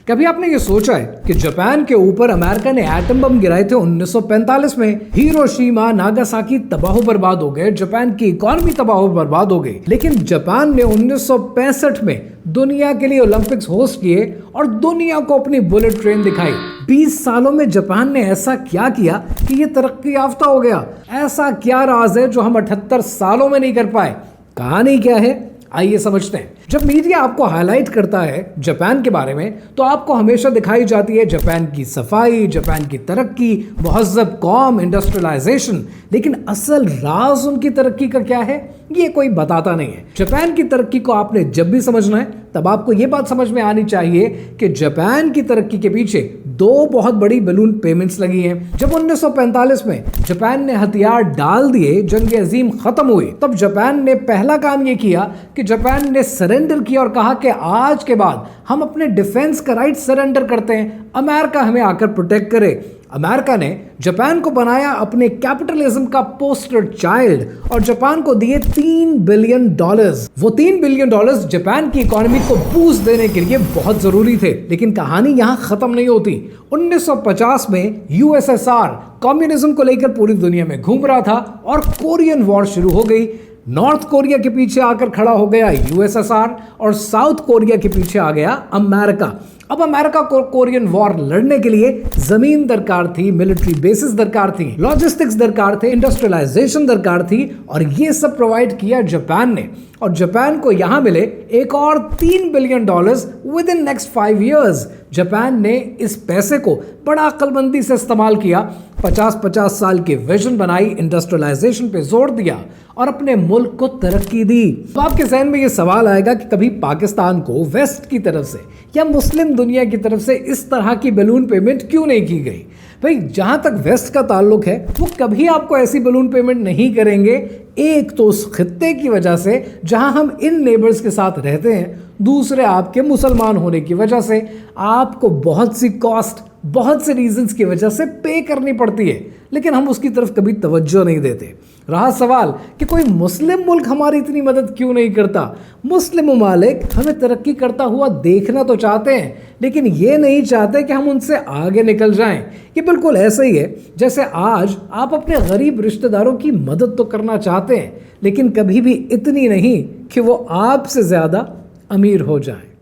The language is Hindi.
कभी आपने ये सोचा है कि जापान के ऊपर अमेरिका ने एटम बम गिराए थे 1945 में। हिरोशिमा नागासाकी तबाह बर्बाद हो गए, जापान की इकोनॉमी तबाह बर्बाद हो गई। लेकिन जापान ने 1965 में दुनिया के लिए ओलंपिक्स होस्ट किए और दुनिया को अपनी बुलेट ट्रेन दिखाई। 20 सालों में जापान ने ऐसा क्या किया कि ये तरक्की याफ्ता हो गया? ऐसा क्या राज है जो हम 78 सालों में नहीं कर पाए? कहानी क्या है, आइए समझते हैं। जब मीडिया आपको हाईलाइट करता है जापान के बारे में तो आपको हमेशा दिखाई जाती है जापान की सफाई, जापान की तरक्की, मुहज़्ज़ब कौम, इंडस्ट्रियलाइजेशन। लेकिन असल राज उनकी तरक्की का क्या है, ये कोई बताता नहीं है। जापान की तरक्की को आपने जब भी समझना है तब आपको ये बात समझ में आनी चाहिए कि जापान की तरक्की के पीछे दो बहुत बड़ी बलून पेमेंट्स लगी हैं। जब 1945 में जापान ने हथियार डाल दिए, जंग अजीम खत्म हुई, तब जापान ने पहला काम ये किया कि जापान ने सरेंडर किया और कहा कि आज के बाद हम अपने डिफेंस का राइट सरेंडर करते हैं, अमेरिका हमें आकर प्रोटेक्ट करे। अमेरिका ने जापान को बनाया अपने कैपिटलिज्म का पोस्टर चाइल्ड और जापान को दिए $3 बिलियन। वो $3 बिलियन जापान की इकोनॉमी को बूस्ट देने के लिए बहुत जरूरी थे। लेकिन कहानी यहां खत्म नहीं होती। 1950 में यूएसएसआर कम्युनिज्म को लेकर पूरी दुनिया में घूम रहा था और कोरियन वॉर शुरू हो गई। नॉर्थ कोरिया के पीछे आकर खड़ा हो गया यूएसएसआर और साउथ कोरिया के पीछे आ गया अमेरिका। अब अमेरिका को कोरियन वॉर लड़ने के लिए जमीन दरकार थी, मिलिट्री बेसिस दरकार थी, लॉजिस्टिक्स दरकार थे, इंडस्ट्रियलाइजेशन दरकार थी और ये सब प्रोवाइड किया जापान ने। और जापान को यहां मिले एक और $3 billion with in next 5 years. Japan ने इस पैसे को बड़ा अक्लमंदी से इस्तेमाल किया, 50-50 साल की विजन बनाई, इंडस्ट्रियलाइजेशन पे जोर दिया और अपने मुल्क को तरक्की दी। तो आपके जहन में ये सवाल आएगा कि कभी पाकिस्तान को वेस्ट की तरफ से या मुस्लिम दुनिया की तरफ से इस तरह की बलून पेमेंट क्यों नहीं की गई? भाई, जहां तक वेस्ट का ताल्लुक है वो कभी आपको ऐसी बलून पेमेंट नहीं करेंगे। एक तो उस खित्ते की वजह से जहां हम इन नेबर्स के साथ रहते हैं, दूसरे आपके मुसलमान होने की वजह से आपको बहुत सी कॉस्ट, बहुत से रीजंस की वजह से पे करनी पड़ती है, लेकिन हम उसकी तरफ कभी तवज्जो नहीं देते। रहा सवाल कि कोई मुस्लिम मुल्क हमारी इतनी मदद क्यों नहीं करता? मुस्लिम ममालिक हमें तरक्की करता हुआ देखना तो चाहते हैं, लेकिन ये नहीं चाहते कि हम उनसे आगे निकल जाएं। ये बिल्कुल ऐसा ही है जैसे आज आप अपने गरीब रिश्तेदारों की मदद तो करना चाहते हैं, लेकिन कभी भी इतनी नहीं कि वो आपसे ज़्यादा अमीर हो जाएं।